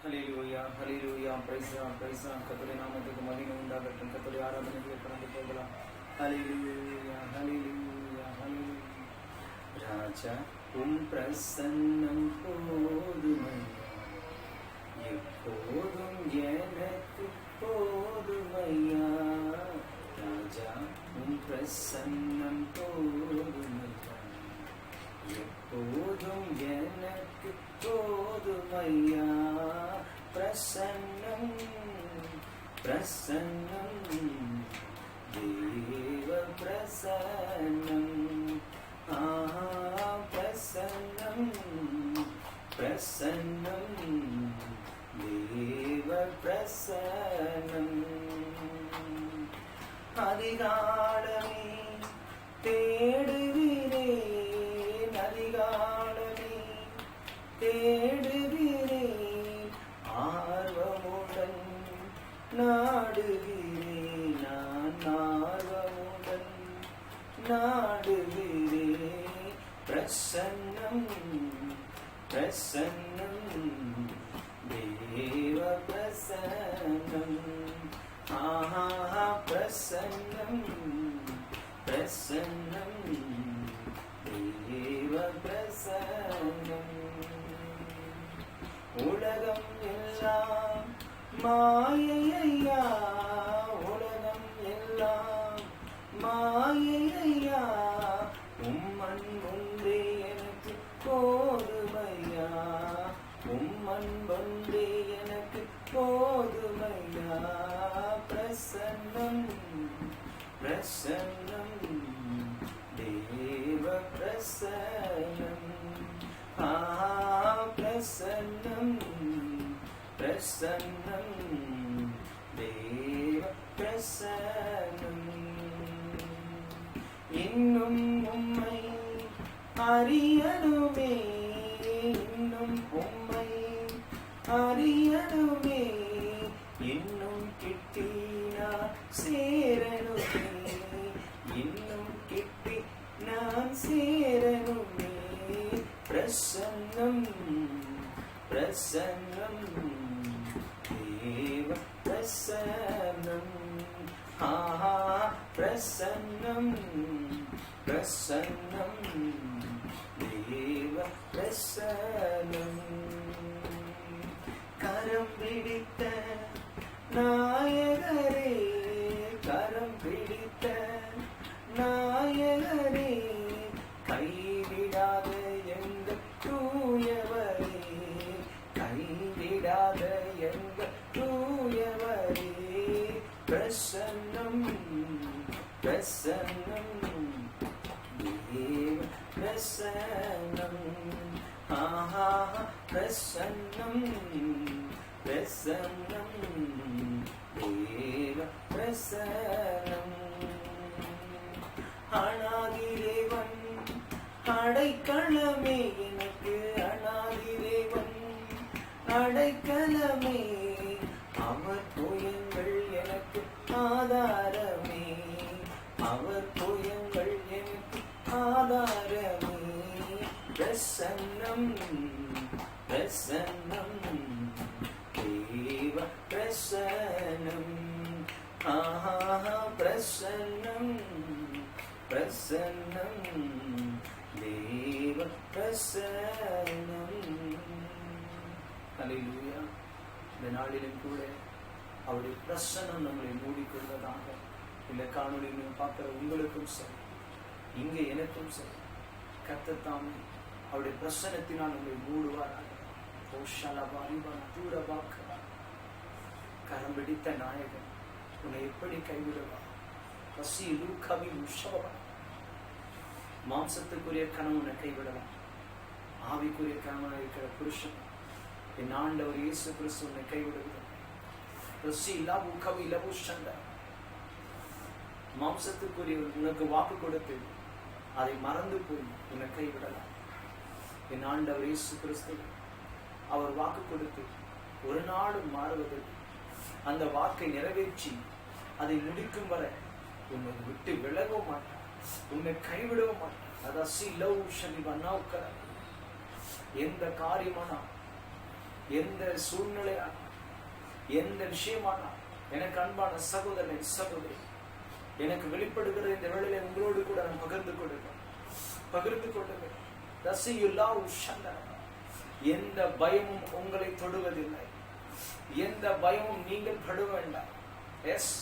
Hallelujah hallelujah praise the Lord கர்த்தருடைய நாமத்துக்கு மகிமை உண்டாகட்டும். கர்த்தருடைய ஆராதனைக்கு கடந்து போகலாம். ஹல்லேலூயா ஹல்லேலூயா ஹல்லேலூயா. ராஜா உம் பிரசன்னம் போதுமையா, எப்போதும் எனக்கு போதுமையா. ராஜா உம் பிரசன்னம் போதுமையா, எப்போதும் எனக்கு போதுமையா. பிரசன்னம் பிரசன்னம் தேவ பிரசன்னம். பிரசன்னம் பிரசன்னம் தேவ பிரசன்னம். அதிகாலமே தேடுகிறேன், அதிகாலமே தேடுகிறேன், ஆர்வமுடன் நாடுகிறேன், நான் ஆர்வமுடன் நாடுகிறேன். பிரசன்னம் பிரசன்னம் தேவ பிரசன்னம். பிரசன்னம் பிரசன்னம் தேவ பிரசன்னம். உலகம் எல்லாம் மாயையா, உலகம் எல்லாம் மாயையா, உம்மன் ஒன்றே எனக்கு போதுமையா, உம்மன் ஒன்றே எனக்கு போதுமையா. பிரசன்னம் பிரசன்னம் தேவ பிரசன்னம். பிரசன்னம் பிரசன்னம் தேவ பிரசன்னம். இன்னும் உம்மை அறியணுமே, இன்னும் உம்மை அறியணுமே, இன்னும் கிட்டி நான் சேரணுமே, இன்னும் கிட்டி நான் சேரணுமே. பிரசன்னம் பிரசன்னம் தேவ பிரசன்னம். பிரசன்னம் பிரசன்னம் தேவ பிரசன்னம். கரம் பிடித்த நாயகரே, கரம் பிடித்த நாயகரே, கைவிடாத எங்கள் தூயவரே, கைவிடாத எங்கள் தூயவரே. பிரசன்னம் பிரசன்னம் தேவ பிரசன்னம். பிரசன்னம் பிரசன்னம் தேவ பிரசன்னம். அநாதிதேவன் அடைக்கலமே எனக்கு, அநாதிதேவன் அடைக்கலமே, அவர் புயங்கள் எனக்கு ஆதாரமே, அவர் புயங்கள் எனக்கு ஆதாரமே. பிரசன்னம் பிரசன்னம் தேவ பிரசன்னம். பிரசன்னம் பிரசன்னம் தேவ பிரசன்னம். ஹல்லேலூயா. இந்த நாளிலும் கூட அவருடைய பிரசன்னம் நம்மளை மூடிக்கொள்வதாக. இந்த காணொலியிலும் பார்க்கிற உங்களுக்கும் சரி, இங்கே எனக்கும் சரி, கர்த்தர் தாமே அவருடைய பிரசன்னத்தினால் நம்மை மூடுவாராக. கரம் பிடித்த நாயகன் உன்னை எப்படி கைவிடுவா? மாம்சத்துக்குரிய கணவன் உன்னை கைவிடலாம், ஆவிக்குரிய கணவனாக இருக்கிற புருஷன் என் ஆண்டவர் இயேசு கிறிஸ்து உன்னை கைவிடுகிறார். மாம்சத்துக்குரிய உனக்கு வாக்கு கொடுத்து அதை மறந்து போய் உன்னை கைவிடலாம். என் ஆண்டவர் இயேசு கிறிஸ்து அவர் வாக்கு கொடுத்து ஒரு நாளும் மாறுவதில்லை. அந்த வாக்கை நிறைவேற்றி அதை முடிக்கும் வரை உன்னை விட்டு விலகவும் மாட்டார், உன்னை கைவிடவும் மாட்டார். அதான் எந்த காரியமானா எந்த சூழ்நிலையா, எந்த விஷயமானா, எனக்கு அன்பான சகோதரனை சகோதரி, எனக்கு வெளிப்படுகிற இந்த வேளையில உங்களோடு கூட நான் பகிர்ந்து கொள்ளுங்க. எந்த பயமும் உங்களை தொடுவதில்லை, எந்த பயமும் நீங்கள் பட வேண்டாம். எஸ்,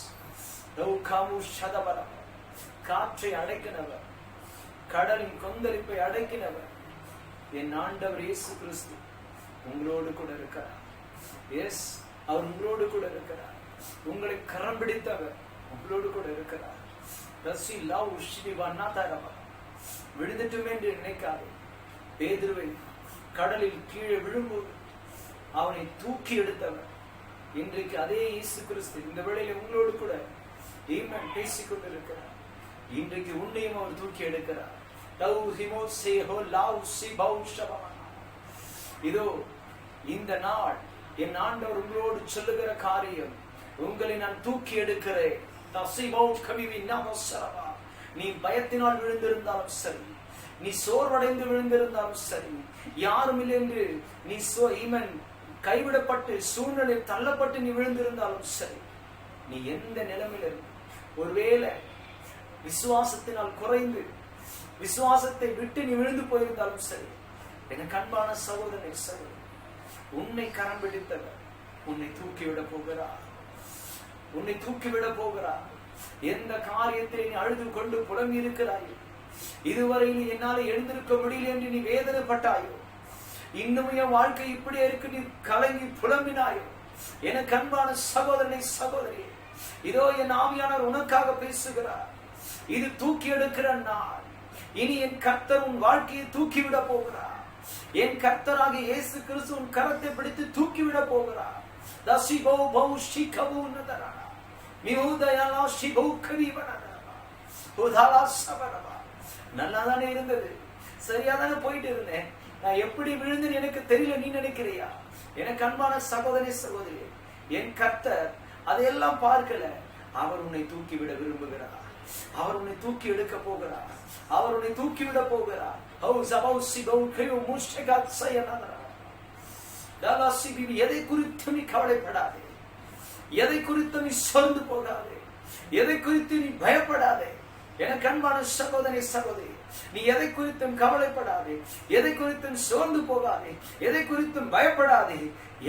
காற்றை அடைக்கினவர், கடலின் கொந்தளிப்பை அடைக்கினவர் என் ஆண்டவர் இயேசு கிறிஸ்து உங்களோடு கூட இருக்கிறார். எஸ், அவர் உங்களோடு கூட இருக்கிறார். உங்களை கரம் பிடித்தவர் உங்களோடு கூட இருக்கிறார். விழுந்துட்டுமே என்று நினைக்காது. பேதுருவை கடலில் கீழே விழும்போது அவனை தூக்கி எடுத்தவர் இன்றைக்கு அதே இயேசு கிறிஸ்து இந்த வேளையில உங்களோடு கூட பேசிக் கொண்டிருக்கிறார். இன்றைக்கு உன்னையும் அவர் தூக்கி எடுக்கிறார். இதோ இந்த நாள் என் ஆண்டவர் உங்களோடு சொல்லுகிற காரியம், உங்களை நான் தூக்கி எடுக்கிறேன். நீ பயத்தினால் விழுந்திருந்தாலும் சரி, நீ சோர்வடைந்து விழுந்திருந்தாலும் சரி, யாரும் இல்லை என்று நீ கைவிடப்பட்டு சூழ்நிலை தள்ளப்பட்டு நீ விழுந்திருந்தாலும் சரி, நீ எந்த நிலைமையில ஒருவேளை விசுவாசத்தினால் குறைந்து விசுவாசத்தை விட்டு நீ விழுந்து போயிருந்தாலும் சரி, எனக்கு அன்பான சகோதரனை சகோதரி, உன்னை கரம் பிடித்தவர் உன்னை தூக்கிவிட போகிறார். உன்னை தூக்கிவிட போகிறார். எந்த காரியத்தை நீ அழுது கொண்டு புலம்பி இருக்கிறாயோ, இதுவரை நீ என்னால எழுந்திருக்க முடியல என்று நீ வேதனைப்பட்டாயோ, இன்னும் என் வாழ்க்கை இப்படியே இருக்கு நீ கலங்கி புலம்பினாயோ, எனக்கு அன்பான சகோதரனை சகோதரி, இதோ என் ஆவியானவர் உனக்காக பேசுகிறார். இது தூக்கி எடுக்கிற நாள். இனி என் கர்த்தர் உன் வாழ்க்கையை தூக்கிவிட போகிறார். என் கர்த்தராகிய இயேசு கிறிஸ்து உன் கரத்தை பிடித்து தூக்கிவிட போகிறார். நல்லாதானே இருந்தது, சரியாதானே போயிட்டு இருந்தேன், நான் எப்படி விழுந்து எனக்கு தெரியல நீ நினைக்கிறியா? எனக்கு அன்பான சகோதரி சகோதரி, என் கர்த்தர் அதையெல்லாம் பார்க்கல. அவர் உன்னை தூக்கிவிட விரும்புகிறார். அவர் உன்னை தூக்கி எடுக்க போகிறார். அவர் உன்னை தூக்கிவிட போகிறார். எதை குறித்து நீ கவலைப்படாதே, எதை குறித்து நீ சோர்ந்து போகாதே, எதை குறித்து நீ பயப்படாதே. எனக்கு அன்பான சகோதரி சகோதரி, நீ எதை குறித்தும் கவலைப்படாதே, எதை குறித்தும் சோர்ந்து போகாதே, எதை குறித்தும் பயப்படாதே.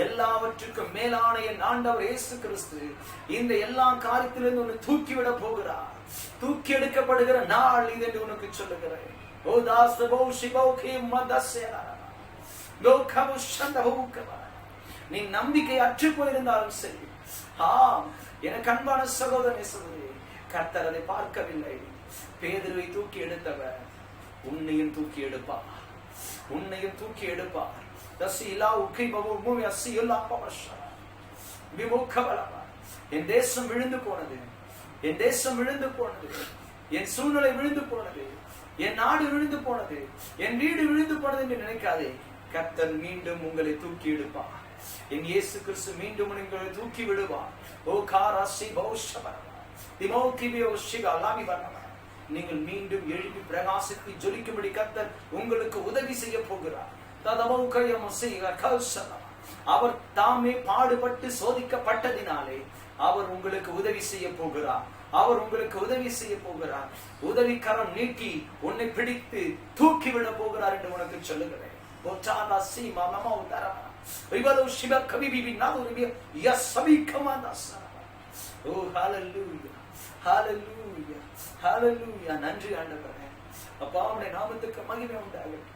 எல்லாவற்றுக்கும் மேலான என் ஆண்டவர் இயேசு கிறிஸ்து இந்த எல்லா காரியத்திலிருந்து உன்னை தூக்கிவிட போகிறார். தூக்கி எடுக்கப்படுகிற நாள் இது என்று உனக்கு சொல்லுகிறேன். நீ நம்பிக்கை அற்று போயிருந்தாலும் சரி, எனக்கு அன்பான சகோதரனை சகோதரி, கர்த்தர் அதை பார்க்கவில்லை. பேதுருவை தூக்கி எடுத்தவர் உன்னையும் தூக்கி எடுப்பார். உன்னையும் தூக்கி எடுப்பார். என் தேசம் விழுந்து போனது, என் தேசம் விழுந்து போனது, என் சூழ்நிலை விழுந்து போனது, என் நாடு விழுந்து போனது, என் வீடு விழுந்து போனது என்று நினைக்காதே. கர்த்தர் மீண்டும் உங்களை தூக்கி எடுப்பார். என் இயேசு கிறிஸ்து மீண்டும் உங்களை தூக்கி விடுவார். நீங்கள் மீண்டும் எழுப்பி பிரகாசித்து ஜொலிக்கும்படி கர்த்தர் உங்களுக்கு உதவி செய்ய போகிறார். அவர் தாமே பாடுபட்டு சோதிக்கப்பட்டதினாலே அவர் உங்களுக்கு உதவி செய்ய போகிறார். அவர் உங்களுக்கு உதவி செய்ய போகிறார். உதவி கரம் நீட்டி உன்னை பிடித்து தூக்கி விட போகிறார் என்று உனக்கு சொல்லுகிறேன். நன்றி ஆண்டவரே. அப்பா உம்முடைய நாமத்துக்கு மகிமை உண்டாகட்டும்.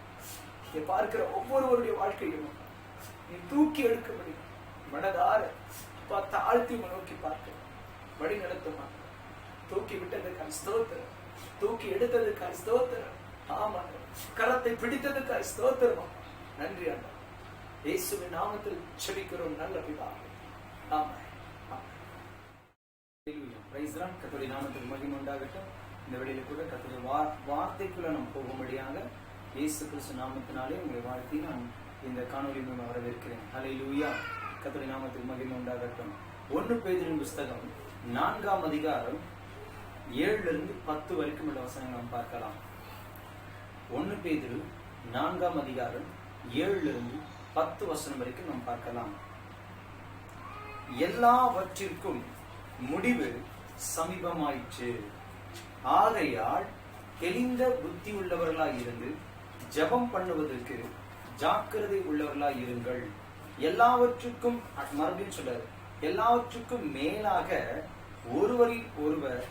பார்க்கிற ஒவ்வொருவருடைய வாழ்க்கையும் நீ தூக்கி எடுக்கும்படி மனதார அப்பா தாழ்த்தி நோக்கி பார்க்க வழி நடத்துமா. தூக்கி விட்டதுக்காக ஸ்தோத்திரம், தூக்கி எடுத்ததுக்காக ஸ்தோத்திரம், ஆமா கரத்தை பிடித்ததுக்காக ஸ்தோத்திரம். நன்றி ஆண்டவரே. இயேசுவின் நாமத்தில் ஜெபிக்கிறோம் நல்ல பிதாவே, ஆமென். கர்த்தருடைய நாமத்துக்கு மகிமை உண்டாகட்டும். இந்த வேளையில கூட கர்த்தருடைய வார்த்தைக்குள்ள நாம் போகும்படியாக இயேசு கிறிஸ்து நாமத்தினாலே உங்களை வாழ்த்தி நான் இந்த காணொலி மூலம் வரவேற்கிறேன். ஹல்லேலூயா. கர்த்தருடைய நாமத்துக்கு மகிமை உண்டாகட்டும். 1 பேதுருவின் புஸ்தகம் 4ஆம் அதிகாரம் 7 - 10 வரைக்கும் உள்ள வசனங்களை நாம் பார்க்கலாம். 1 பேதுரு 4ஆம் அதிகாரம் 7 10 வசனம் வரைக்கும் நாம் பார்க்கலாம். எல்லாவற்றிற்கும் முடிவு சமீபமாயிற்று, ஆகையால் தெளிந்த புத்தி உள்ளவர்களாய் இருந்து ஜெபம் பண்ணுவதற்கு ஜாக்கிரதை உள்ளவர்களாய் இருங்கள். எல்லாவற்றுக்கும், மறுபடியும் சொல்றாரு, எல்லாவற்றுக்கும் மேலாக ஒருவரில் ஒருவர்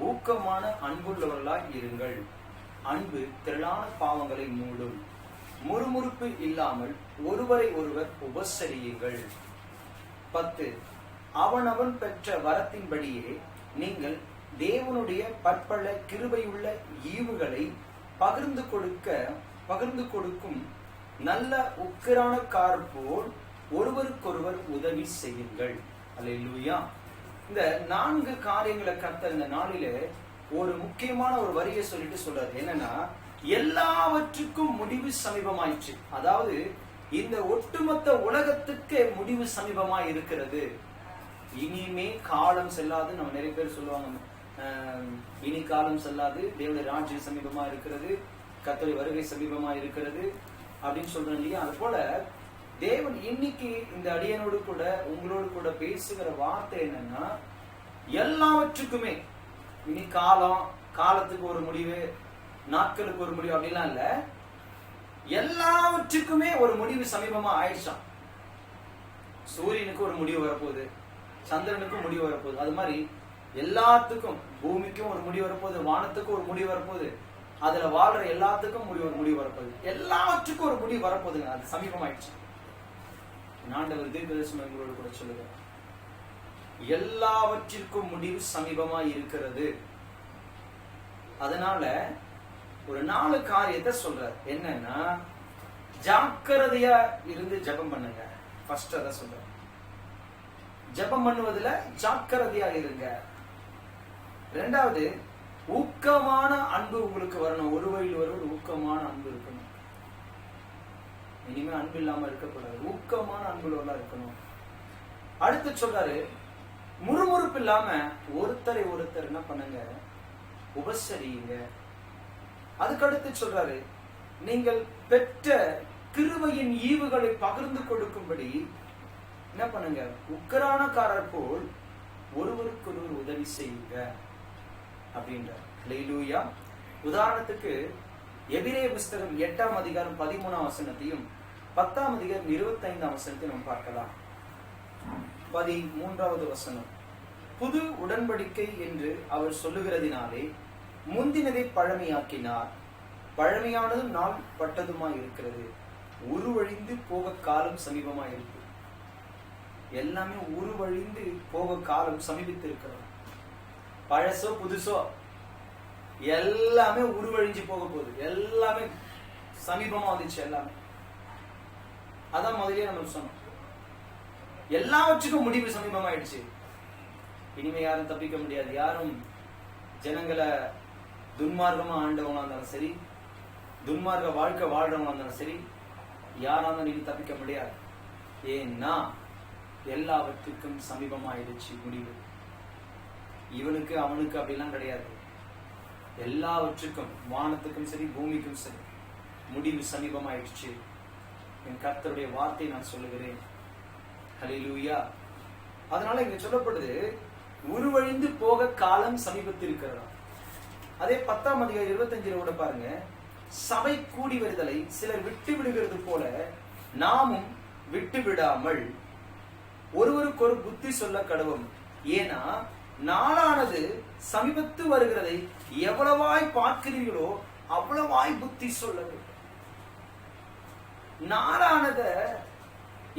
ஊக்கமான அன்புள்ளவர்களாய் இருங்கள். அன்பு திரளான பாவங்களை மூடும். முறுமுறுப்பு இல்லாமல் ஒருவரை ஒருவர் உபசரியுங்கள். 10 அவனவன் பெற்ற வரத்தின்படியே நீங்கள் தேவனுடைய பற்பல கிருபையுள்ள ஈவுகளை பகிர்ந்து கொடுக்கும் நல்ல உக்கிரானக்காரர் போல் ஒருவருக்கொருவர் உதவி செய்யுங்கள். அல்லேலூயா. இந்த 4 காரியங்களை கர்த்தர் இந்த நாளிலே ஒரு முக்கியமான ஒரு வரியை சொல்லிட்டு சொல்றாரு. என்னன்னா, எல்லாவற்றுக்கும் முடிவு சமீபமாயிற்று. அதாவது இந்த ஒட்டுமொத்த உலகத்துக்கு முடிவு சமீபமாய் இருக்கிறது. இனிமே காலம் செல்லாது. நம்ம நிறைய பேர் சொல்லுவாங்க, இனி காலம் செல்லாது, தேவனுடைய ராஜ்யம் சமீபமா இருக்கிறது, கர்த்தருடைய வருகை சமீபமா இருக்கிறது அப்படின்னு சொல்றோம் இல்லையா? அது போல தேவன் இன்னைக்கு இந்த அடியனோடு கூட உங்களோடு கூட பேசுகிற வார்த்தை என்னன்னா, எல்லாவற்றுக்குமே இனி காலத்துக்கு ஒரு முடிவு, நாட்களுக்கு ஒரு முடிவு அப்படிலாம் இல்ல, எல்லாவற்றுக்குமே ஒரு முடிவு சமீபமா ஆயிடுச்சான். சூரியனுக்கு ஒரு முடிவு வரப்போகுது, சந்திரனுக்கும் முடிவு வரப்போகுது. அது மாதிரி எல்லாத்துக்கும், பூமிக்கும் ஒரு முடிவு வரப்போகுது, வானத்துக்கும் ஒரு முடிவு வரப்போகுது, அதுல வாழ்ற எல்லாத்துக்கும் ஒரு முடிவு வரப்போகுது. எல்லாவற்றுக்கும் ஒரு முடிவு வரப்போகுதுங்க. அது சமீபமாயிடுச்சு. ஆண்டவர் தீர்க்கதரிசனங்களோடு கூட சொல்லுகிறார், எல்லாவற்றிற்கும் முடிவு சமீபமா இருக்கிறது. அதனால ஒரு 4 காரியத்தை சொல்றார். என்னன்னா, ஜாக்கிரதையா இருந்து ஜெபம் பண்ணுங்க. ஃபர்ஸ்ட் அத சொல்ற, ஜெபம் பண்ணுவதுல ஜாக்கிரதையா இருங்க. 2வது, ஊக்கமான அன்பு உங்களுக்கு வரணும். ஒருவரில் ஒருவர் ஊக்கமான அன்பு இருக்கணும். இனிமே அன்பு இல்லாம இருக்கக்கூடாது, ஊக்கமான அன்புள்ளவர்களா இருக்கணும். அடுத்து சொல்றாரு, முறுமுறுப்பு இல்லாம ஒருத்தரை ஒருத்தர் என்ன பண்ணுங்க, உபசரியுங்க. அதுக்கடுத்து சொல்றாரு, நீங்கள் பெற்ற கிருபையின் ஈவுகளை பகிர்ந்து கொடுக்கும்படி என்ன பண்ணுங்க, உக்கிரானக்காரர் போல் ஒருவருக்கு ஒருவர் உதவி செய்யுங்க அப்படின்றார். ஹல்லேலூயா. உதாரணத்துக்கு எபிரேய புஸ்தகம் 8ஆம் அதிகாரம் 13ஆம் வசனத்தையும் 10ஆம் அதிகாரம் 25ஆம் வசனத்தையும் நாம் பார்க்கலாம். 13வது வசனம், புது உடன்படிக்கை என்று அவர் சொல்லுகிறதினாலே முந்தினதை பழமையாக்கினார், பழமையானதும் நாள் பட்டதுமாய் இருக்கிறது, உருவழிந்து போக காலம் சமீபமாய் இருக்கு. எல்லாமே உருவழிந்து போக காலம் சமீபித்து இருக்கிறது. பழசோ புதுசோ எல்லாமே உருவழிஞ்சு போக போகுது. எல்லாமே சமீபமா வந்துச்சு. எல்லாமே அதான் முதலே நம்ம சொன்னோம், எல்லாவற்றுக்கும் முடிவு சமீபமாயிடுச்சு. இனிமே யாரும் தப்பிக்க முடியாது. யாரும் ஜனங்களை துன்மார்க்கமா ஆண்டவங்களா இருந்தாலும் சரி, துன்மார்க்க வாழ்க்கை வாழ்றவங்களா இருந்தாலும் சரி, யாராலும் நீங்க தப்பிக்க முடியாது. ஏன்னா எல்லாவற்றுக்கும் சமீபமாயிடுச்சு முடிவு. இவனுக்கு அவனுக்கு அப்படிலாம் கிடையாது. எல்லாவற்றுக்கும், வானத்துக்கும் சரி பூமிக்கும் சரி, முடிவு சமீபமாயிடுச்சு. என் கர்த்தருடைய வார்த்தை நான் சொல்லுகிறேன். ஹல்லேலூயா. அதனால இங்க சொல்லப்படுது, உருவழிந்து போக காலம் சமீபத்திருக்கிறதா. அதே 10ஆம் அதிகாரம் 25 கூட பாருங்க, சபை கூடி வருதலை சிலர் விட்டு விடுகிறது போல நாமும் விட்டு விடாமல் ஒருவருக்கு ஒரு புத்தி சொல்ல கடவும். ஏன்னா நாளானது சமீபத்து வருகிறதை எவ்வளவாய் பார்க்கிறீர்களோ அவ்வளவாய் புத்தி சொல்ல வேண்டும். நாளானத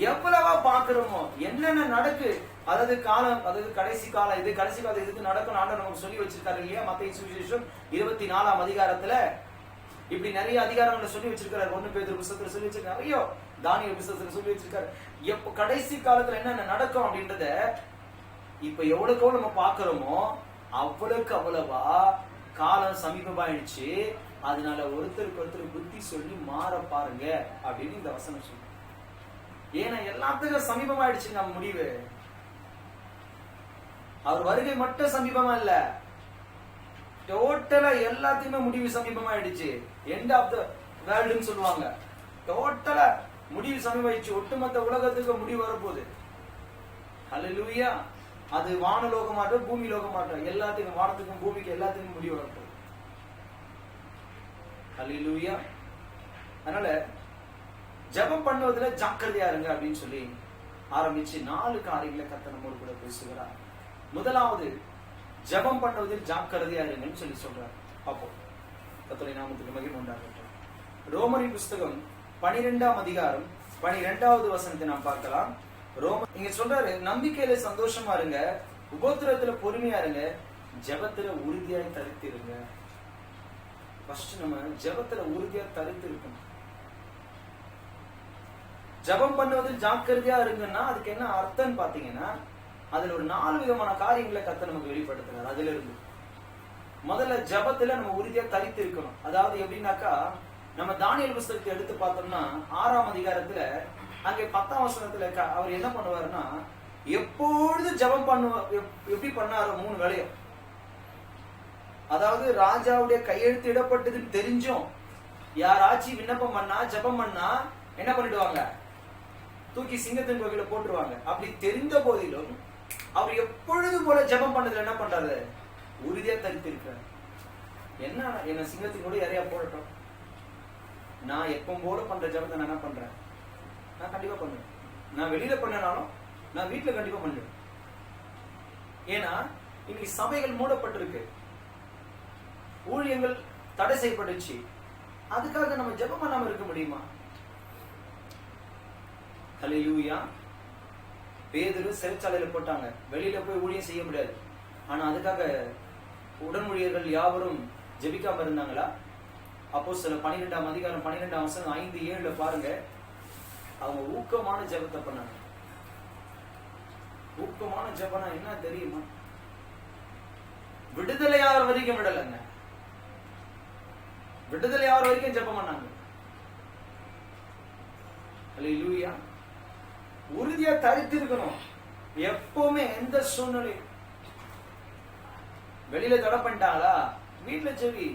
எவ்வளவா பார்க்கிறோமோ, என்னென்ன நடக்கு, அதாவது காலம், அதாவது கடைசி காலம், இது கடைசி காலம் இதுக்கு நடக்கும் ஆண்டவர் நமக்கு சொல்லி வச்சிருக்காரு இல்லையா? மத்தேயு சுவிசேஷம் 24ஆம் அதிகாரத்துல இப்படி நிறைய அதிகாரங்களை சொல்லி வச்சிருக்காரு. 1 பேதுரு புத்தகத்துல சொல்லி வச்சிருக்காரு, நிறைய தானியேல் புத்தகத்துல சொல்லி வச்சிருக்காரு. எப்ப கடைசி காலத்துல என்னென்ன நடக்கும் அப்படின்றத இப்ப எவ்வளவுக்கு நம்ம பாக்குறோமோ அவ்வளவுக்கு அவ்வளவா காலம் சமீபமாயிடுச்சு. அதனால ஒருத்தருக்கு ஒருத்தர் புத்தி சொல்லி மாற பாருங்க அப்படின்னு இந்த வசனம் சொல்லு. ஏன்னா எல்லாத்துக்கும் சமீபமாயிடுச்சு நம்ம முடிவு. அவர் வருகை மட்டும் சமீபமா இல்ல, டோட்டலா எல்லாத்தையுமே முடிவு சமீபமாயிடுச்சு. எண்ட் ஆஃப் த வேர்ல்டுன்னு சொல்லுவாங்க. டோட்டலா முடிவு சமீபமாயிடுச்சு. ஒட்டுமொத்த உலகத்துக்கு முடிவு வரப்போகுது. ஹல்லேலூயா. அது வானலோகமாட்டும் பூமி லோகமாட்டும் எல்லாத்துக்கும், வானத்துக்கும் பூமிக்கு எல்லாத்துக்கும் முடிவு வரப்போகுது. ஹல்லேலூயா. அதனால ஜெபம் பண்ணுவதுல ஜாக்கிரதையா இருங்க அப்படின்னு சொல்லி ஆரம்பிச்சு 4 காரியங்களை கர்த்தர் நம்மோடு கூட பேசுகிறார். முதலாவது, ஜெபம் பண்ணுவதில் ஜாக்கிரதையா இருங்கன்னு சொல்லி சொல்றார். அப்போ கர்த்தருடைய நாமத்துக்கு மகிமை உண்டாகட்டும். ரோமரின் புஸ்தகம் 12ஆம் அதிகாரம் 12வது வசனத்தை நாம் பார்க்கலாம். இங்க சொல்றாரு, நம்பிக்கையில சந்தோஷமா இருங்க, உபத்திரத்துல பொறுமையா இருங்க, ஜெபத்துல உறுதியாய் தரித்து இருங்க. ஃபர்ஸ்ட் நம்ம ஜெபத்துல உறுதியா தரித்து இருக்கணும். ஜெபம் பண்ணுவதில் ஜாக்கிரதையா இருங்கன்னா அதுக்கு என்ன அர்த்தம் பாத்தீங்கன்னா, அதுல ஒரு 4 விதமான காரியங்களை கர்த்தர் நமக்கு வெளிப்படுத்துறாரு. அதுல இருந்து முதல்ல ஜெபத்துல நம்ம உறுதியா தரித்து இருக்கணும். அதாவது எப்படின்னாக்கா, நம்ம தானியேல் புஸ்தகத்தை எடுத்து பார்த்தோம்னா 6ஆம் அதிகாரத்துல அங்கே 10ஆம் வசனத்துல அவர் என்ன பண்ணுவாருன்னா, எப்பொழுது ஜெபம் எப்படி பண்ணாரோ 3 வேளையும், அதாவது ராஜாவுடைய கையெழுத்து இடப்பட்டதுன்னு தெரிஞ்சும் யாராச்சும் விண்ணப்பம் பண்ணா ஜெபம் பண்ணா என்ன பண்ணிடுவாங்க, தூக்கி சிங்கத்தின் வகையில போட்டுருவாங்க. அப்படி தெரிந்த போதிலும் அவர் எப்பொழுது போல ஜெபம் பண்ணதுல என்ன பண்றாரு, உறுதியா தரித்து இருக்கிறார். என்ன சிங்கத்தின் கூட யாரையா போடட்டும், நான் எப்பவும் போல பண்ற ஜெபத்தை நான் என்ன பண்றேன், நான் கண்டிப்பா பண்ணுவேன். நான் வெளியில பண்ணனாலும் நான் வீட்டுல கண்டிப்பா பண்ணுவேன். ஏன்னா இன்னைக்கு சபைகள் மூடப்பட்டிருக்கு, ஊழியங்கள் தடை செய்யப்பட்டுச்சு. அதுக்காக நம்ம ஜெபம் பண்ணாம இருக்க முடியுமா? ஹல்லேலூயா. பேதுரு சிறைச்சாலையில போட்டாங்க, வெளியில போய் ஊழியம் செய்ய முடியாது. ஆனா அதுக்காக உடன்மொழியர்கள் யாவரும் ஜெபிக்காம இருந்தாங்களா? அப்போஸ்தலர் 12ஆம் அதிகாரம் 12ஆம் வசனம் 5-7 பாருங்க. அவங்க ஊக்கமான ஜெபத்தை பண்ணாங்க. ஊக்கமான ஜெபனா என்ன தெரியுமா? விடுதலையாகிற வரைக்கும் விடலைங்க, விடுதலையாகிற வரைக்கும் ஜெபம் பண்ணாங்க. ஹல்லேலூயா. உறுதியா தரித்து இருக்கணும். எப்பவுமே எந்த சூழ்நிலை, வெளியில தடை பண்ணிட்டாங்களா, வீட்டுல ஜெபி.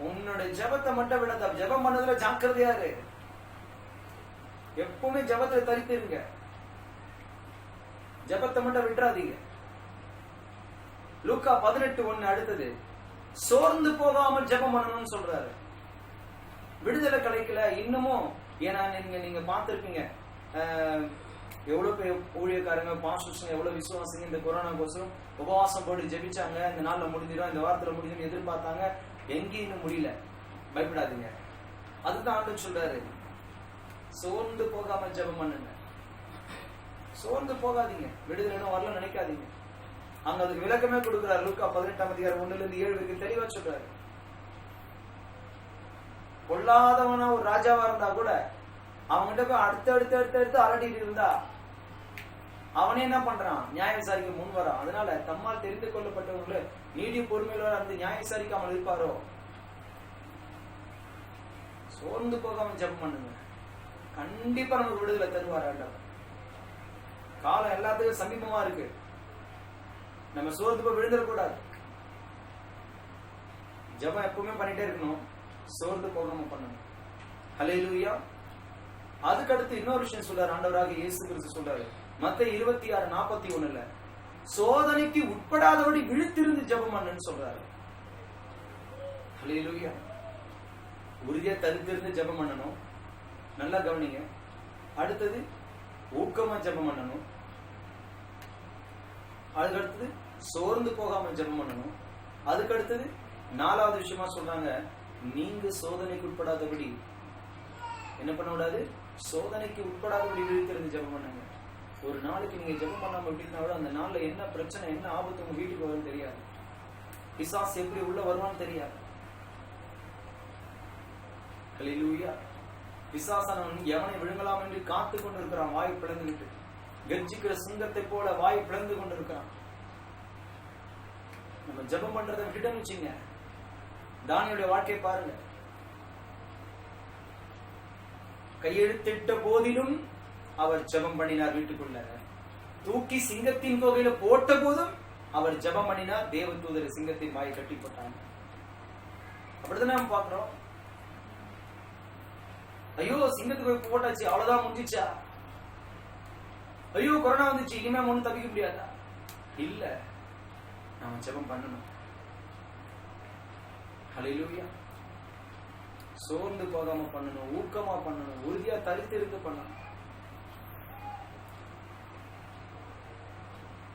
உன்னுடைய ஜெபத்தை மட்டும் விட, ஜெபம் பண்ணதுல ஜாக்கிரதையா இரு. எப்பவுமே ஜெபத்தை தரித்து இருங்க, ஜெபத்தை மட்டும் விட்டுறாதீங்க. லூக்கா 18:1 அடுத்தது, சோர்ந்து போகாமல் ஜெபம் பண்ணணும்னு சொல்றாரு. விடுதலை கிடைக்கல இன்னமும். ஏன்னா நீங்க பார்த்திருப்பீங்க, எவ்வளவு பேர் ஊழியக்காரங்க, பாஸ்டர்ஸ் எவ்வளவு விசுவாசிங்க இந்த கொரோனா கோசம் உபவாசம் போட்டு ஜெபிச்சாங்க. இந்த நாள்ல முடிஞ்சிடும், இந்த வாரத்துல முடிஞ்சிடும் எதிர்பார்த்தாங்க, எங்கேயும் முடியல. பயப்படாதீங்க. அதுதான் ஆண்டவர் சொல்றாரு, சோர்ந்து போகாம ஜெபம் பண்ணுங்க. சோர்ந்து போகாதீங்க, விடுதலை வரல நினைக்காதீங்க. அங்க அதுக்கு விளக்கமே கொடுக்கிறார். லூக்கா 18ஆம் அதிகாரம் 1-7 வரைக்கும் தெளிவா சொல்றாரு. கொல்லாதவனா ஒரு ராஜாவா இருந்தா கூட அவன்கிட்ட போய் அடுத்து அலட்டிட்டு இருந்தா அவனே என்ன பண்றான், நியாய விசாரிக்க முன் வரான். அதனால தம்மால் தெரிந்து கொள்ளப்பட்டவங்கள நீடி பொறுமையோட அந்த நியாய விசாரிக்காமல் இருப்பாரோ? சோர்ந்து போகாம ஜெபம் பண்ணுங்க, கண்டிப்பா நமக்கு விடுதலை தருவார் ஆண்டவர். காலம் எல்லாத்துக்கும் சமீபமா இருக்கு, நம்ம சோர்ந்து போய் விழுந்துடக்கூடாது. ஜெபம் எப்பவுமே பண்ணிட்டே இருக்கணும், சோர்ந்து போகாம பண்ணணும். ஹல்லேலூயா. அதுக்கு அடுத்து இன்னொரு விஷயம் சொல்றாரு ஆண்டவராகிய இயேசு கிறிஸ்து சொல்றாரு மத்தேயு 26:41, சோதனைக்கு உட்படாதபடி விழித்திருந்து ஜெபம் பண்ணுன்னு சொல்றாரு. ஹல்லேலூயா. உறுதியா தரித்திருந்து ஜெபம் பண்ணணும். நல்லா கவனிங்க. அடுத்தது ஊக்கமா ஜெபம் பண்ணணும். அதுக்கு அடுத்தது சோர்ந்து போகாம ஜெபம் பண்ணணும். அதுக்கு அடுத்தது 4வது விஷயமா சொல்றாங்க, நீங்க சோதனைக்கு உட்படாதபடி என்ன பண்ண கூடாது, சோதனைக்கு உட்படாதபடி விழித்திருந்து ஜெபம் பண்ணுங்க. ஒரு நாளைக்கு நீங்க ஜெபம் பண்ணாம விட்டீங்கன்னா கூட அந்த நாள்ல என்ன பிரச்சனை, என்ன ஆபத்து உங்க வீட்டுக்கு வரும்னு தெரியாது. பிசாசு எப்படி உள்ள வருவான்னு தெரியாது. ஹல்லேலூயா. பிசாசானவன் எவனை விழுங்கலாம் என்று காத்து கொண்டு இருக்கிறான், வாய் பிளந்துகிட்டு. கர்ஜிக்கிற சிங்கத்தை போல வாய் பிளந்து கொண்டு இருக்கிறான். நம்ம ஜெபம் பண்றதை விட்டுட்டோம்னு வச்சுங்க, தானியேலுடைய வாழ்க்கையை பாருங்க. கையெழுத்திட்ட போதிலும் அவர் ஜெபம் பண்ணினார். வீட்டுக்குள்ள தூக்கி சிங்கத்தின் கோகையில போட்ட போதும் அவர் ஜெபம் பண்ணினார். தேவதூதர் சிங்கத்தின் வாயை கட்டி போட்டாங்க. அப்படிதான் நம்ம பாக்குறோம். ஐயோ சிங்கத்துக்கு போட்டாச்சு, அவ்வளவுதான் முடிஞ்சிச்சா? ஐயோ கொரோனா வந்துச்சு, இனிமே ஒன்னும் தப்பிக்க முடியாதா? இல்ல, நாம ஜெபம் பண்ணணும். ஹல்லேலூயா. சோர்ந்து போகாம பண்ணணும், ஊக்கமா பண்ணணும், உறுதியா தரித்து இருந்து பண்ணணும்.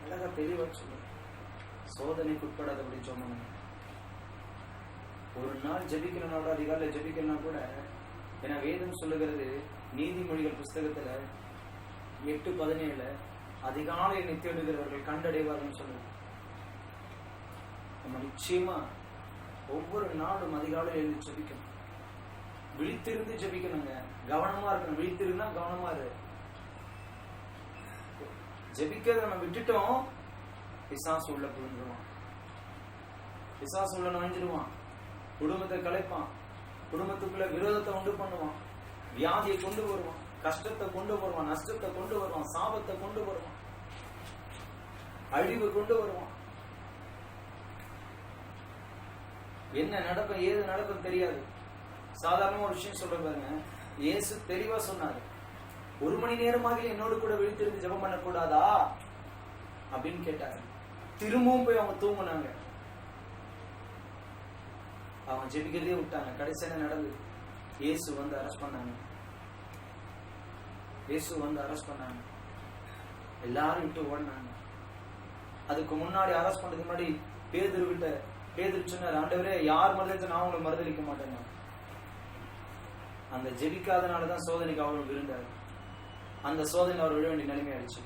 அழகா தெளிவா சொல்லுங்க, சோதனைக்கு உட்படாதபடி ஜெபம். ஒரு நாள் ஜெபிக்கலனோட அதிகாலை ஜெபிக்கலாம் கூட, ஏன்னா வேதம் சொல்லுகிறது நீதிமொழிகள் புஸ்தகத்துல 8:17 அதிகாலை தேடுகிறவர்கள் கண்டடைவார்கள் சொல்லுங்க. நம்ம நிச்சயமா ஒவ்வொரு நாளும் அதிகாலை எழுந்து ஜெபிக்கணும், விழித்திருந்து ஜெபிக்கணுங்க, கவனமா இருக்கணும். விழித்திருந்தா கவனமா இரு. ஜெபிக்கிறத நம்ம விட்டுட்டோம், பிசாசு உள்ள புரிஞ்சிருவான், பிசாசு உள்ள நுழைஞ்சிருவான், குடும்பத்தை கலைப்பான், குடும்பத்துக்குள்ள விரோதத்தை உண்டு பண்ணுவான், வியாதியை கொண்டு வருவான், கஷ்டத்தை கொண்டு வருவான், நஷ்டத்தை கொண்டு வருவான், சாபத்தை கொண்டு வருவான், அழிவு கொண்டு வருவான். என்ன நடக்கும் ஏது நடக்கும் தெரியாது. சாதாரண ஒரு விஷயம் சொல்ற பாருங்க, இயேசு தெளிவா சொன்னாரு, 1 மணி நேரமாக என்னோடு கூட விழித்திருந்து ஜெபம் பண்ணக்கூடாதா அப்படின்னு கேட்டாரு. திரும்பவும் போய் அவங்க தூங்குனாங்க, அவங்க ஜெபிக்கிறதே விட்டாங்க. கடைசியா நடந்தது, இயேசு வந்து அரெஸ்ட் பண்ணாங்க. இயேசு வந்து அரெஸ்ட் பண்ணாங்க, எல்லாரும் விட்டு ஓடினாங்க. அதுக்கு முன்னாடி அரெஸ்ட் பண்றதுக்கு முன்னாடி பேதுரு சொன்னார், ஆண்டவரே யார் மறுதலிச்சு நான் உங்களை மறுதலிக்க மாட்டேங்க. அந்த ஜெபிக்காதனாலதான் சோதனைக்கு அவர்கள் விருந்தாரு. அந்த சோதனை அவர் விட வேண்டிய நிலைமை ஆயிடுச்சு.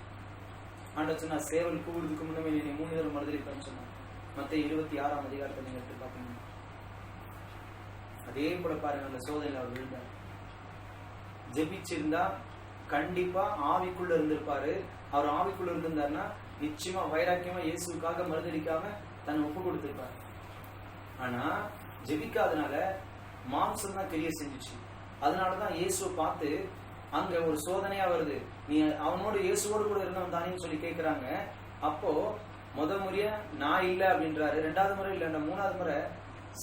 ஆண்டவர் சொன்னா, சேவல் கூவுறதுக்கு முன்னமே நீ 3 தடவை மறுதலிப்பேன்னு சொன்னார். மத்தேயு 26ஆம் அதிகாரத்தை நீங்க எடுத்து பாப்பீங்க. அதே போல பாருங்க, அந்த சோதனையில் அவர் விழுந்தார். ஜெபிச்சிருந்தா கண்டிப்பா ஆவிக்குள்ள இருந்திருப்பாரு. அவர் ஆவிக்குள்ள இருந்திருந்தாருன்னா நிச்சயமா வைராக்கியமா இயேசுக்காக மறுதலிக்காம தன்னை ஒப்பு கொடுத்திருப்பாரு. ஆனா ஜெபிக்காதனால மாம்சம் தான் கிரியை செஞ்சிச்சு. அதனாலதான் இயேசுவை பார்த்து அங்க ஒரு சோதனையா வருது, நீ அவனோடு இயேசுவோடு கூட இருந்தவன் தானேன்னு சொல்லி கேட்கிறாங்க. அப்போ முதல் முறையா நான் இல்ல அப்படின்றாரு, 2வது முறை இல்ல, 3வது முறை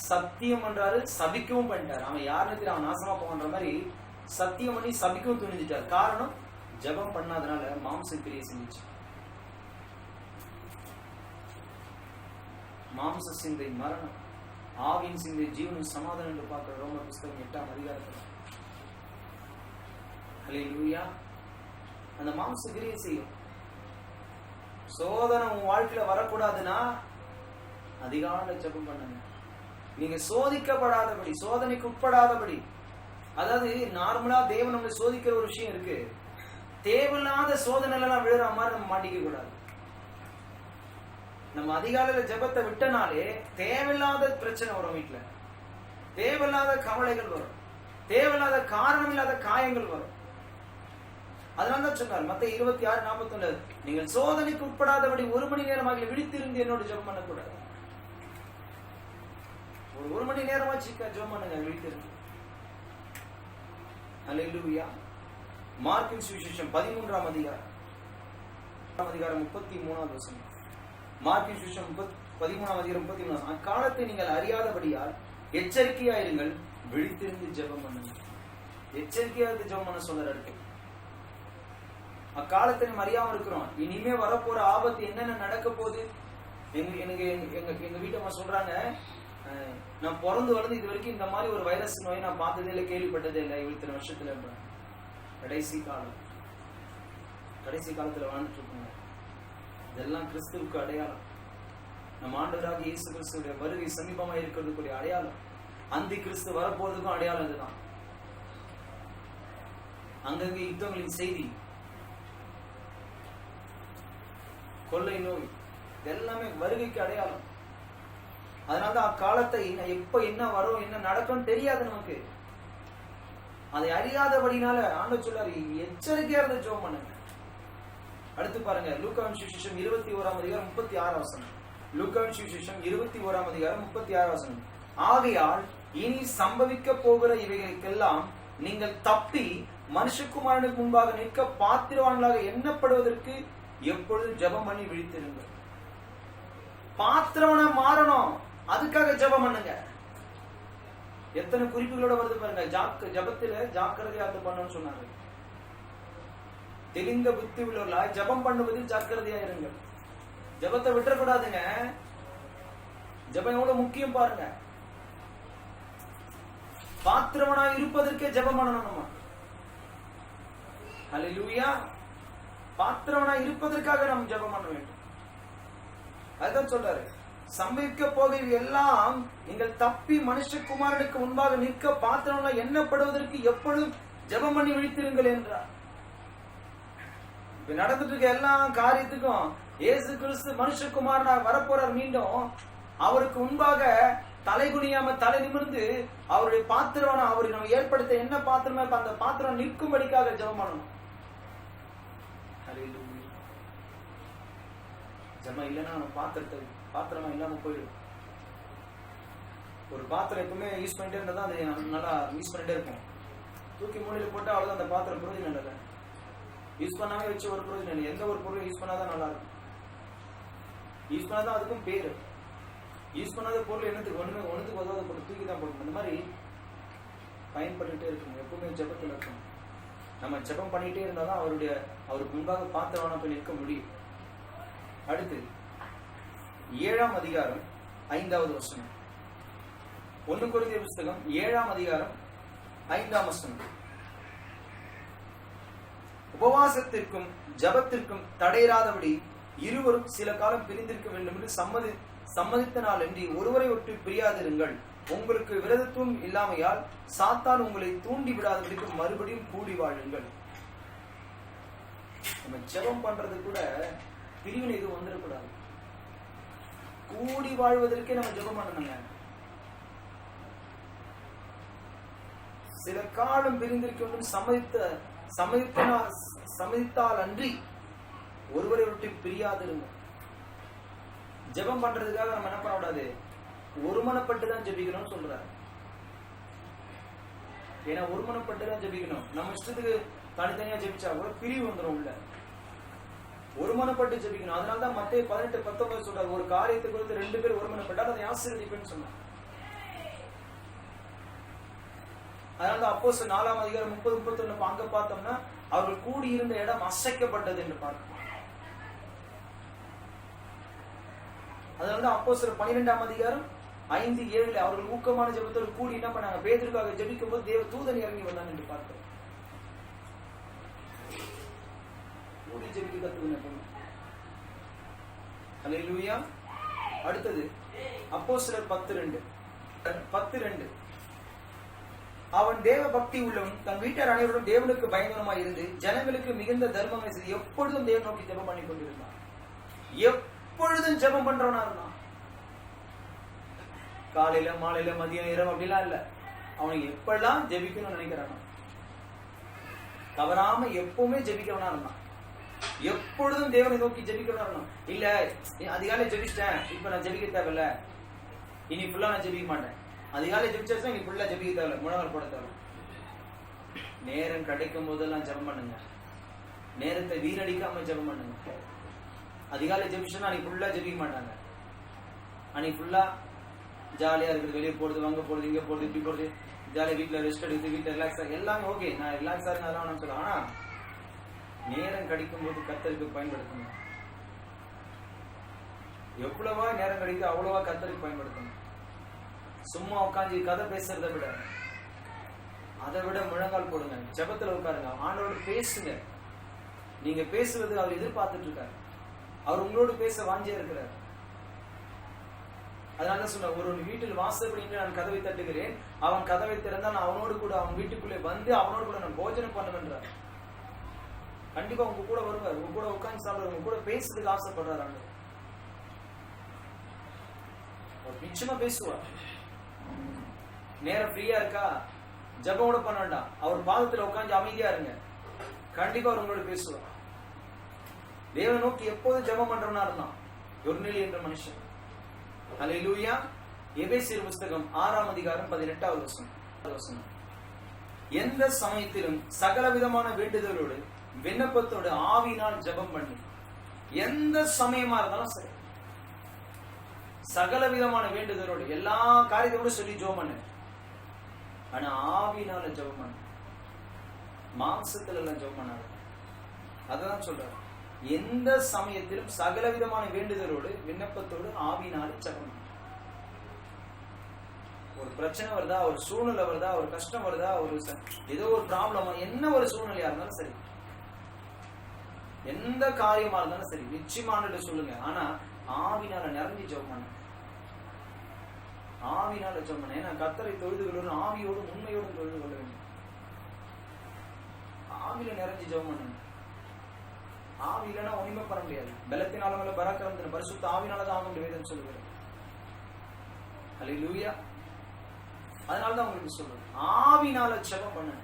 சத்தியம் பண்றாரு, சபிக்கவும் பண்ணிட்டாரு. அவன் யாருன்னு தெரியும், அவன் நாசமா போன்ற மாதிரி சத்தியம் பண்ணி சபிக்கவும் துணிஞ்சிட்டாரு. காரணம், ஜெபம் பண்ணாதனால மாம்சம் கிரியை செஞ்சிச்சு. மாம்ச சிந்தை மரணம், ஆவின் சிந்தை ஜீவனும் சமாதானம் என்று பார்க்கிற ரோமர் புஸ்தகம் 8ஆம் அதிகாரத்தில். ஹல்லேலூயா. அந்த மாம்ச கிரியை செய்யும். சோதனை உன் வாழ்க்கையில வரக்கூடாதுன்னா அதிகாலை ஜெபம் பண்ணுங்க. நீங்க சோதிக்கப்படாதபடி, சோதனைக்கு உட்படாதபடி. அதாவது நார்மலா தேவன் நம்மளை சோதிக்கிற ஒரு விஷயம் இருக்கு. தேவையில்லாத சோதனை எல்லாம் விழுற மாதிரி நம்ம மாட்டிக்க கூடாது. நம்ம அதிகாலையில ஜெபத்தை விட்டனாலே தேவையில்லாத பிரச்சனை வரும், வீட்டுல தேவையில்லாத கவலைகள் வரும், தேவையில்லாத காரணம் இல்லாத காயங்கள் வரும். அதனாலதான் சொன்னார் மத்தேயு 26:41, நீங்கள் சோதனைக்கு உட்படாதபடி 1 மணி நேரமாக விழித்திருந்து என்னோட ஜெபம் பண்ணக்கூடாது. ஒரு 1 மணி நேரமாச்சு ஜெபம் பண்ணுங்க விழித்திருந்து. ஹல்லேலூயா. மார்க்கின் சுவிசேஷம் 13ஆம் அதிகாரம் 33வது வசனம். மார்க்கின் சுவிசேஷம் 13ஆம் அதிகாரம் 33. அக்காலத்தை நீங்கள் அறியாதபடியால் எச்சரிக்கையாயிருங்கள், விழித்திருந்து ஜெபம் பண்ணுங்க. எச்சரிக்கையா இருந்து ஜெபம் பண்ண சொல்ற இருக்கு. அக்காலத்தை நம்ம அறியாம இருக்கிறோம், இனிமே வரப்போற ஆபத்து என்னென்ன நடக்க போகுது. எங்க வீட்டம்மா சொல்றாங்க, நான் பிறந்து வளர்ந்து இது வரைக்கும் இந்த மாதிரி ஒரு வைரஸ் நோய் நான் பார்த்ததே இல்லை, கேள்விப்பட்டதே இல்லை இத்தனை வருஷத்துல. கடைசி காலத்துல வாழ்ந்துட்டு இருக்கோங்க. இதெல்லாம் கிறிஸ்துவுக்கு அடையாளம். நம்ம ஆண்டவராக இயேசு கிறிஸ்துடைய வருகை சமீபமா இருக்கிறதுக்குரிய அடையாளம். அந்தி கிறிஸ்து வரப்போறதுக்கும் அடையாளம் இதுதான். அங்கங்க யுத்தங்களின் செய்தி, கொள்ளை நோய், எல்லாமே வருகைக்கு அடையாளம். அதனாலதான் அக்காலத்தை எப்ப என்ன வரும் என்ன நடக்கும் தெரியாது நமக்கு. அதை அறியாதபடினால ஆண்டவர் சொல்றாரு, எச்சரிக்கையா இருந்து ஜெபம் பண்ணுங்க. அடுத்து பாருங்க, லூக்காவின் சுவிசேஷம் 21ஆம் அதிகாரம் 36 வசனம். லூக்காவின் சுவிசேஷம் 21ஆம் அதிகாரம் 36 வசனம். ஆகையால் இனி சம்பவிக்க போகிற இவைகளுக்கெல்லாம் நீங்கள் தப்பி மனுஷகுமாரனுக்கு முன்பாக நிற்க பாத்திரவான்களாக எண்ணப்படுவதற்கு எப்பொழுதும் ஜெபம் பண்ணி விழித்திருங்கள். பாத்திரவனா மாறணும், அதுக்காக ஜெபம் பண்ணுங்க. எத்தனை குறிப்புகளோட வருது பாருங்க. ஜபத்துல ஜாக்கிரதையாக பண்ணணும்னு சொன்னாரு. தெளிந்த புத்தி உள்ளவர்களாய் ஜபம் பண்ணுவதில் ஜாக்கிரதையா இருங்க. ஜபத்தை விட்டுறக்கூடாதுங்க. ஜபம் எவ்வளவு முக்கியம் பாருங்க. பாத்திரவனா இருப்பதற்கே ஜபம் பண்ணணும் நம்ம. ஹல்லேலூயா. பாத்திரவனா இருப்பதற்காக நம்ம ஜபம் பண்ண வேண்டும். அதுதான் சொல்றாரு, சம்பவிக்க போகிற எல்லாம் நீங்கள் தப்பி மனுஷகுமாரனுக்கு முன்பாக நிற்க பாத்திரவனா எண்ணப்படுவதற்கு எப்பொழுதும் ஜபம் பண்ணி விழித்திருங்கள் என்றார். இப்ப நடந்துட்டு இருக்க எல்லா காரியத்துக்கும் இயேசு கிறிஸ்து மனுஷகுமாரனாக வரப்போறார். மீண்டும் அவருக்கு முன்பாக தலை குனியாம தலை நிமிர்ந்து அவருடைய பாத்திரவனா அவருக்கு நம்ம ஏற்படுத்த என்ன பாத்திரமா அந்த பாத்திரம் நிற்கும்படிக்காக ஜெபம் பண்ணணும். ஜெபம் இல்லைன்னா நம்ம பாத்திரமா இல்லாம போயிடும். ஒரு பாத்திரம் எப்பவுமே யூஸ் பண்ணிட்டே இருந்தா அது நல்லா யூஸ் பண்ணிட்டே இருக்கும். தூக்கி மூலையில போட்டா அவ்வளவுதான், அந்த பாத்திரம் பிரயோஜனம் இல்லை. யூஸ் பண்ணாமே வச்சு ஒரு பிரயோஜனம் இல்லை. எந்த ஒரு பொருளும் யூஸ் பண்ணாதான் நல்லா இருக்கும். யூஸ் பண்ணாதான் அதுக்கும் பேரு. யூஸ் பண்ணாத பொருள் என்னத்துக்கு ஒண்ணுக்கு உதவாத பொருள் தூக்கி தான் போடணும். அந்த மாதிரி பயன்பட்டுட்டே இருக்கணும். எப்பவுமே ஜெபத்தில் இருக்கணும். நம்ம ஜெபம் பண்ணிட்டே இருந்தாதான் அவருக்கு முன்பாக பாத்திரமான போய் நிற்க முடியும். அடுத்து 7ஆம் அதிகாரம் 5வது வசனம். 1 கொரிந்தியர் புத்தகம் 7ஆம் அதிகாரம் 5ஆம் வசனம். உபவாசத்திற்கும் ஜபத்திற்கும் தடையிராதபடி இருவரும் சில காலம் பிரிந்திருக்க வேண்டும் என்று சம்மதித்த நாள் என்று ஒருவரை ஒட்டு பிரியாதிருங்கள். உங்களுக்கு விரதத்துவம் இல்லாமையால் சாத்தான் உங்களை தூண்டி விடாதபடிக்கு மறுபடியும் கூடி வாழுங்கள். நம்ம ஜெபம் பண்றது கூட பிரிவினை எதுவும் வந்துடக்கூடாது. கூடி வாழ்வதற்கே நம்ம ஜெபம் பண்ணணுங்க. சில காலம் பிரிந்திருக்க வேண்டும் சம்மதித்தால் அன்றி ஒருவரை விட்டு பிரியாதிருங்க. ஜெபம் பண்றதுக்காக நம்ம என்ன பண்ணக்கூடாது, ஒருமனப்பட்டுதான் ஜெபிக்கணும்னு சொல்றாரு. ஏன்னா ஒருமனப்பட்டுதான் ஜெபிக்கணும். நம்ம இஷ்டத்துக்கு தனித்தனியா ஜெபிச்சா கூட பிரிவு வந்துடும் உள்ள. ஒருமனப்பட்டு ஜெபிக்கணும். அதனாலதான் மத்தேயு 18:19 சொல்றாரு, ஒரு காரியத்தை குறித்து 2 பேர் ஒருமனப்பட்டால் அதை ஆசீர்வதிப்பேன்னு சொன்னார். அதனாலதான் அப்போஸ்தலர் 4ஆம் அதிகாரம் 30-31 அங்க பார்த்தோம்னா அவர்கள் கூடி இருந்த இடம் அசைக்கப்பட்டது என்று பார்க்கிறோம். அதனாலதான் அப்போஸ்தலர் 12ஆம் அதிகாரம் 5-7 அவர்கள் ஊக்கமான ஜெபத்தோடு கூடி என்ன பண்ணாங்க, பேதுருக்காக ஜெபிக்கும் போது தேவ தூதன் இறங்கி வந்தான் என்று பார்க்கிறோம். கூடி ஜெபிக்க கத்துக்கணும். அல்லேலூயா. அடுத்தது அப்போஸ்தலர் 10:2 அவன் தேவ பக்தி உள்ளவன் தன் வீட்டார் அனைவரும் தேவனுக்கு பயங்கரமாய் இருந்து ஜனங்களுக்கு மிகுந்த தர்மங்களை செய்து எப்பொழுதும் தேவன் நோக்கி ஜெபம் பண்ணி கொண்டிருந்தான். எப்பொழுதும் ஜெபம் பண்றவனா இருந்தான். காலையில மாலையில மதியம் இரவு அப்படிலாம் இல்ல. அவனுக்கு எப்பெல்லாம் ஜெபிக்கணும்னு நினைக்கிறானோ தவறாம எப்பவுமே ஜெபிக்கவனா இருந்தான். எப்பொழுதும் தேவனை நோக்கி ஜெபிக்கவனா இருந்தான். இல்ல அதிகாலை ஜெபிச்சிட்டேன், இப்ப நான் ஜெபிக்க தேவையில்ல, இனி ஃபுல்லா நான் ஜெபிக்க மாட்டேன். அதிகாலை ஜெபிச்சா நீ ஃபுல்லா ஜெபிக்க தேவையில்ல, முழங்கால் போட தேவை. நேரம் கிடைக்கும் போதெல்லாம் ஜெபம் பண்ணுங்க. நேரத்தை வீணடிக்காம ஜெபம் பண்ணுங்க. அதிகாலை ஜெபிச்சா அன்னைக்கு ஃபுல்லா ஜெபிக்க மாட்டாங்க. அன்னைக்கு ஃபுல்லா ஜாலியா இருக்குது, வெளியே போடுறது, வாங்க போடுறது, இங்க போடுறது, இப்படி போடுறது, ஜாலியா வீட்டுல ரெஸ்ட் எடுத்து வீட்டுல ரிலாக்ஸா எல்லாமே ஓகே. நான் ரிலாக்ஸா இருக்கேன் அதெல்லாம் சொல்ல. ஆனா நேரம் கிடைக்கும் போது கர்த்தருக்கு பயன்படுத்தணும். எவ்வளவா நேரம் கிடைக்குது அவ்வளவா கர்த்தருக்கு பயன்படுத்தணும். சும்மா உட்காந்து கதை பேசுறதை விட அதை விட முழங்கால் போடுங்க, ஜெபத்துல உட்காருங்க, ஆண்டவரோடு பேசுங்க. நீங்க பேசுவது அவர் எதிர்பார்த்துட்டு இருக்காரு. அவர் உங்களோடு பேச வாஞ்சியா இருக்கிறார். அதனால சொன்ன, ஒரு வீட்டில் வாசப்படி நான் கதவை தட்டுகிறேன், அவன் கதவை திறந்தால் நான் அவனோடு கூட அவன் வீட்டுக்குள்ளே வந்து அவனோடு கூட நான் போஜனம் பண்ணுவேன்றார். கண்டிப்பா உங்க கூட வருவார், உங்க கூட உட்கார்ந்து சாப்பிடுவார், உங்க கூட பேசுறதுக்கு ஆசைப்படுறாரு. ஆண்டவர் நிச்சயமா பேசுவார். நேரம் ஃப்ரீயா இருக்கா, ஜெபம் பண்ண வேண்டாம், அவர் பாதத்துல உட்காந்து அமைதியா இருங்க, கண்டிப்பா அவர் உங்களோட பேசுவார். தேவனை நோக்கி எப்போதும் ஜெபம் பண்றவனா இருந்தான் யோர்நேலியு என்ற மனுஷன். அல்லேலூயா. எபேசியர் புத்தகம் 6ஆம் அதிகாரம் 18வது வசனம். எந்த சமயத்திலும் சகல விதமான வேண்டுதலோடு விண்ணப்பத்தோடு ஆவியினால் ஜெபம் பண்ணி, எந்த சமயமா இருந்தாலும் சரி சகல விதமான வேண்டுதலோடு எல்லா காரியத்தோடு சொல்லி ஜெபம் பண்ணு. ஆனா ஆவியினால ஜெபம் பண்ண, மாம்சத்துல எல்லாம் ஜெபம் பண்ணாரு. அதான் சொல்றாரு, எந்த சமயத்திலும் சகல விதமான வேண்டுதலோடு விண்ணப்பத்தோடு ஆவியினால ஜெபம். ஒரு பிரச்சனை வருதா, ஒரு சூழ்நிலை வருதா, ஒரு கஷ்டம் வருதா, ஒரு ஏதோ ஒரு ப்ராப்ளம், என்ன ஒரு சூழ்நிலையா இருந்தாலும் சரி, எந்த காரியமா இருந்தாலும் சரி, நிச்சயமானு சொல்லுங்க. ஆனா ஆவினால நிறைஞ்சு ஜெபம் பண்ண, ஆவினால ஜெபம் பண்ண. ஏன்னா கர்த்தரை தொழுது கொள்ளும் ஆவியோடும் உண்மையோடும் தொழுது கொள்ள வேண்டும். ஆவியில நிறைஞ்சு ஜெபம் பண்ணுங்க. ஆவி இல்லைன்னா ஒண்ணுமே பண்ண முடியாது. பலத்தினால பராக்கிரமத்தின் பரிசுத்த ஆவினாலதான் ஆகும் வேதம் சொல்லுகிறது. ஹல்லேலூயா. அதனாலதான் உங்களுக்கு சொல்றேன், ஆவினால ஜெபம் பண்ணுங்க.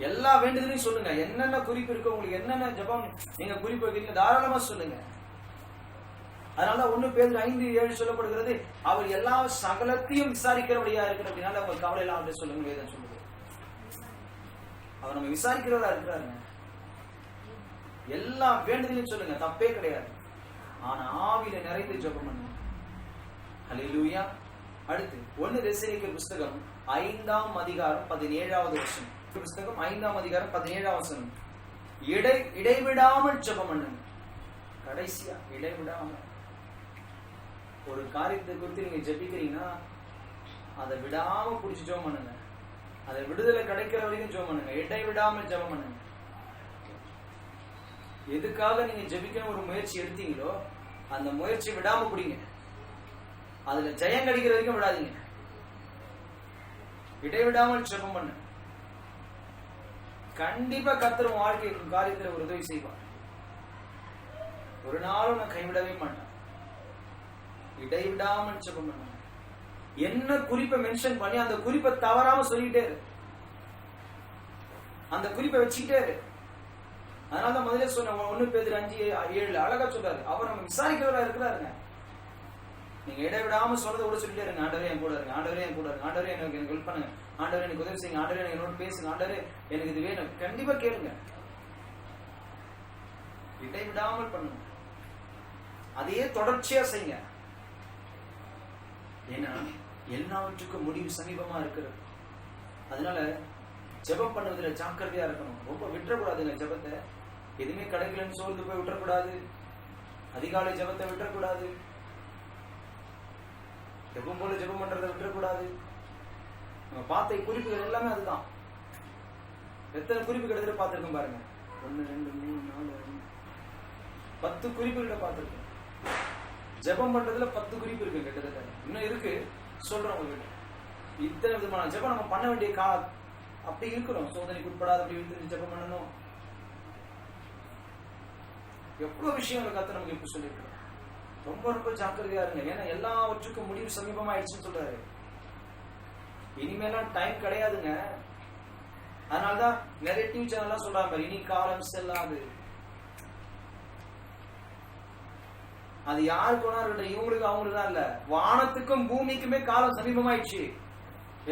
எல்லா வேண்டுதலையும் சொல்லுங்க. என்னென்ன குறிப்பு இருக்கு உங்களுக்கு, என்னென்ன ஜெபம் நீங்க குறிப்பு வைக்கிறீங்க, தாராளமா சொல்லுங்க. அதனாலதான் 1 Péதுரு 5:7 சொல்லப்படுகிறது, அவர் எல்லா சகலத்தையும் விசாரிக்கிறபடியா இருக்கிற அப்படின்னால அவங்க கவலை எல்லாம் சொல்லுங்க. வேதம் சொல்லுது, அவர் நம்ம விசாரிக்கிறவரா இருக்கிறாருங்க. எல்லா வேண்டுதலையும் சொல்லுங்க, தப்பே கிடையாது. ஆனா ஆவியில நிறைந்து ஜெபம் பண்ணுங்க. ஹல்லேலூயா. அடுத்து 1 தெசலோனிக்கேயர் புஸ்தகம் 5ஆம் அதிகாரம் 17வது வசனம். புஸ்தகம் 5ஆம் அதிகாரம் 17வது வசனம். இடைவிடாமல் ஜெபம் பண்ணுங்க. கடைசியா இடைவிடாமல் ஒரு காரியத்தை குறித்து நீங்க ஜெபிக்கிறீங்கன்னா அதை விடாம புடிச்சு ஜெபம் பண்ணுங்க. அதை விடுதலை கிடைக்கிற வரைக்கும் ஜெபம் பண்ணுங்க. இடைவிடாமல் ஜெபம் பண்ணுங்க. எதுக்காக நீங்க ஜெபிக்க ஒரு முயற்சி எடுத்தீங்களோ அந்த முயற்சி விடாம பிடிங்க. அதுல ஜெயம் கிடைக்கிற வரைக்கும் விடாதீங்க. இடைவிடாமல் ஜெபம் பண்ணு. கண்டிப்பா கர்த்தர் வாழ்க்கை காரியத்துல ஒரு உதவி செய்வார். ஒரு நாளும் நான் கைவிடவே மாட்டேன். இடைவிடாமல் ஜெபம் பண்ணு. என்ன குறிப்பை மென்ஷன் பண்ணி அந்த குறிப்பை தவறாம சொல்லிட்டே இரு. அந்த குறிப்பை வச்சுக்கிட்டே இரு. அதனாலதான் முதல்ல சொன்ன 1 Péதுரு 5:7 அழகா சொல்றாரு, அவர் நம்ம விசாரிக்கிறவரா இருக்கிறாருங்க. நீங்க இடைவிடாம சொல்றதை கூட சொல்லிட்டே இருங்க. ஆண்டவரே என் கூட இருங்க, ஆண்டவரே என் கூட இருங்க, ஆண்டவரே எனக்கு ஹெல்ப் பண்ணுங்க, ஆண்டவரே எனக்கு உதவி செய்யுங்க, ஆண்டவரே எனக்கு என்னோட பேசுங்க, ஆண்டவரே எனக்கு இது வேணும். கண்டிப்பா கேளுங்க. இடைவிடாமல் பண்ணுங்க. அதையே தொடர்ச்சியா செய்யுங்க. ஏன்னா எல்லாவற்றுக்கும் முடிவு சமீபமா இருக்கிறது. அதனால ஜெபம் பண்ணுவதில் ஜாக்கிரதையா இருக்கணும். ரொம்ப விட்டுறக்கூடாதுங்க ஜெபத்தை. எதுவுமே கிடைக்கலன்னு சோர்ந்து போய் விட்டுறக்கூடாது. அதிகாலை ஜெபத்தை விட்டுறக்கூடாது. ஜெபம் போல ஜெபம் பண்றதை விட்டுறக்கூடாது. நம்ம பார்த்த குறிப்புகள் எல்லாமே அதுதான். எத்தனை குறிப்பு கிட்டத்தட்ட பார்த்திருக்கோம் பாருங்க. 1 2 3 4 5 10 குறிப்புகளை பார்த்திருக்கோம். ஜெபம் பண்றதுல 10 குறிப்பு இருக்கு கிட்டத்தட்ட. இன்னும் இருக்கு, சொல்றோம் உங்ககிட்ட. இத்தனை விதமான ஜெபம் நம்ம பண்ண வேண்டிய அப்படி இருக்கணும். சோதனைக்கு உட்படாத அப்படி இருந்து ஜெபம் பண்ணணும். எவ்வளவு விஷயங்களை கத்து நமக்கு இப்ப சொல்லிருக்கோம். ரொம்ப ரொம்ப ஜாக்கிரதையா இருங்க. ஏன்னா எல்லாவற்றுக்கும் முடிவு சமீபமாயிடுச்சுன்னு சொல்றாரு. இனிமேலாம் டைம் கிடையாதுங்க. அதனாலதான் நிறைய டிவி சேனல் சொல்றாங்க, இனி காலம் செல்லாது. அது யாருக்கு வேணா இருக்கட்டும், இவங்களுக்கு அவங்களுக்கு தான் இல்ல, வானத்துக்கும் பூமிக்குமே காலம் சமீபமாயிடுச்சு.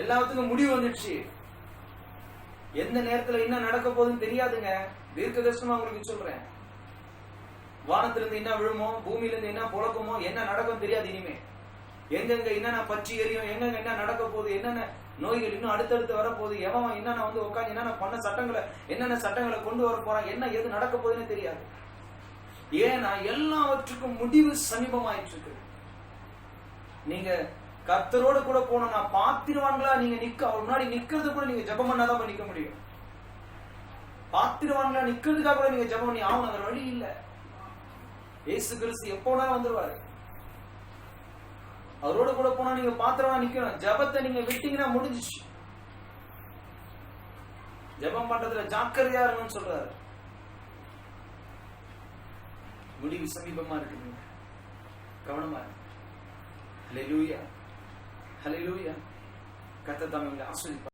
எல்லாத்துக்கும் முடிவு வந்துடுச்சு. எந்த நேரத்துல என்ன நடக்க போகுதுன்னு தெரியாதுங்க. தீர்க்க தரிசனமா உங்களுக்கு சொல்றேன். வானத்துல இருந்து என்ன விழுமோ, பூமியில இருந்து என்ன புழக்கமோ, என்ன நடக்கும் தெரியாது. இனிமே எங்கெங்க என்னென்ன பற்றி எரியும், எங்கெங்க என்ன நடக்க போகுது, என்னென்ன நோய்கள் இன்னும் அடுத்தடுத்து வரப்போகுது, எவன் என்னென்ன வந்து உட்காந்து என்னென்ன பண்ண சட்டங்களை, என்னென்ன சட்டங்களை கொண்டு வர போறான், என்ன எது நடக்க போகுதுன்னு தெரியாது. ஏன்னா எல்லாவற்றுக்கும் முடிவு சமீபமாயிட்டு இருக்கு. நீங்க கர்த்தரோட கூட போனா பாத்திருவான்களா நீங்க அவர் முன்னாடி நிக்கிறது கூட நீங்க ஜெபம் பண்ணாதான் நிக்க முடியும். பாத்திருவான்களா நிக்கிறதுக்காக கூட நீங்க ஜெபம் பண்ணி ஆகணும். வேற வழி இல்ல. இயேசு கிறிஸ்து எப்போனா வந்துருவாரு. அவரோட கூட போனா நீங்க பாத்திரமா நிக்கணும். ஜெபத்தை நீங்க விட்டீங்கன்னா முடிஞ்சிச்சு. ஜெபம் பண்றதுல ஜாக்கிரதையா இருக்கணும்னு சொல்றாரு. முடிவு சமீபமா இருக்கு. கவனமா இருக்கு. ஹல்லேலூயா, ஹல்லேலூயா. கர்த்தர் தாமே உங்களை ஆசீர்வதிப்பார்.